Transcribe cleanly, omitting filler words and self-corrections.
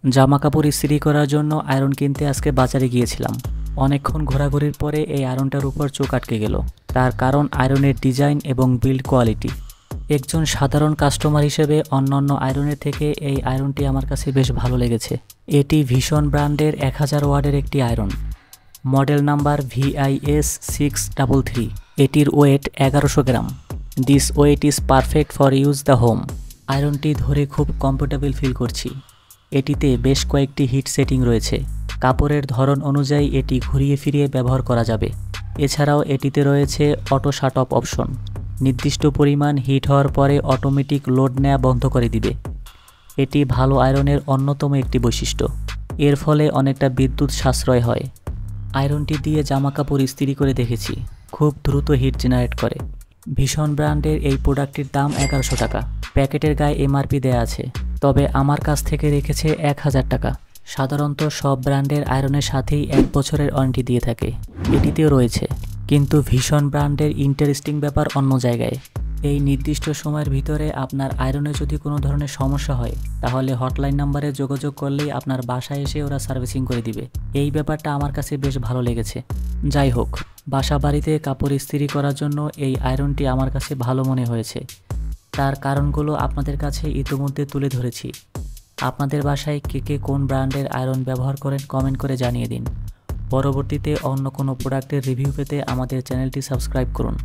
জামা কাপড় ইস্ত্রি করার জন্য আয়রন কিনতে আজকে বাজারে গিয়েছিলাম। অনেকক্ষণ ঘোরাঘুরির পরে এই আয়রনটার উপর চোখ আটকে গেল। তার কারণ আয়রনের ডিজাইন এবং বিল্ড কোয়ালিটি। একজন সাধারণ কাস্টমার হিসেবে অন্যান্য আয়রনের থেকে এই আয়রনটি আমার কাছে বেশ ভালো লেগেছে। এটি ভিশন ব্র্যান্ডের 1000 ওয়াটের একটি আয়রন। Model number VIS633। এটির ওয়েট 1100 গ্রাম। This weight is perfect for use the home. আয়রনটি ধরে খুব কমফোর্টেবল ফিল করছি। এটিতে বেশ কয়েকটি হিট সেটিং রয়েছে। কাপড়ের ধরন অনুযায়ী এটি ঘুরিয়ে ফিরিয়ে ব্যবহার করা যাবে। এছাড়াও এটিতে রয়েছে অটো শাট অফ অপশন। নির্দিষ্ট পরিমাণ হিট হওয়ার পরে অটোমেটিক লোড নেওয়া বন্ধ করে দিবে। এটি ভালো আয়রনের অন্যতম একটি বৈশিষ্ট্য। এর ফলে অনেকটা বিদ্যুৎ সাশ্রয় হয়। আয়রনটি দিয়ে জামা কাপড় ইস্ত্রি করে দেখেছি, খুব দ্রুত হিট জেনারেট করে। ভীষণ ব্র্যান্ডের এই প্রোডাক্টটির দাম 1100 টাকা। প্যাকেটের গায়ে MRP দেয়া আছে, তবে আমার কাছ থেকে রেখেছে 1000 টাকা। সাধারণত সব ব্র্যান্ডের আয়রনের সাথেই 1 বছরের ওয়ারেন্টি দিয়ে থাকে, এটিতেও রয়েছে। কিন্তু ভীষণ ব্র্যান্ডের ইন্টারেস্টিং ব্যাপার অন্য জায়গায়। এই নির্দিষ্ট সময়ের ভিতরে আপনার আয়রনে যদি কোনো ধরনের সমস্যা হয়, তাহলে হটলাইন নাম্বারে যোগাযোগ করলেই আপনার বাসায় এসে ওরা সার্ভিসিং করে দিবে। এই ব্যাপারটা আমার কাছে বেশ ভালো লেগেছে। যাই হোক, বাসা বাড়িতে কাপড় ইস্ত্রি করার জন্য এই আয়রনটি আমার কাছে ভালো মনে হয়েছে। তার কারণগুলো আপনাদের কাছে ইতিমধ্যে তুলে ধরেছি। আপনাদের বাসায় কে কোন ব্র্যান্ডের আয়রন ব্যবহার করেন কমেন্ট করে জানিয়ে দিন। পরবর্তীতে অন্য কোনো প্রোডাক্টের রিভিউ পেতে আমাদের চ্যানেলটি সাবস্ক্রাইব করুন।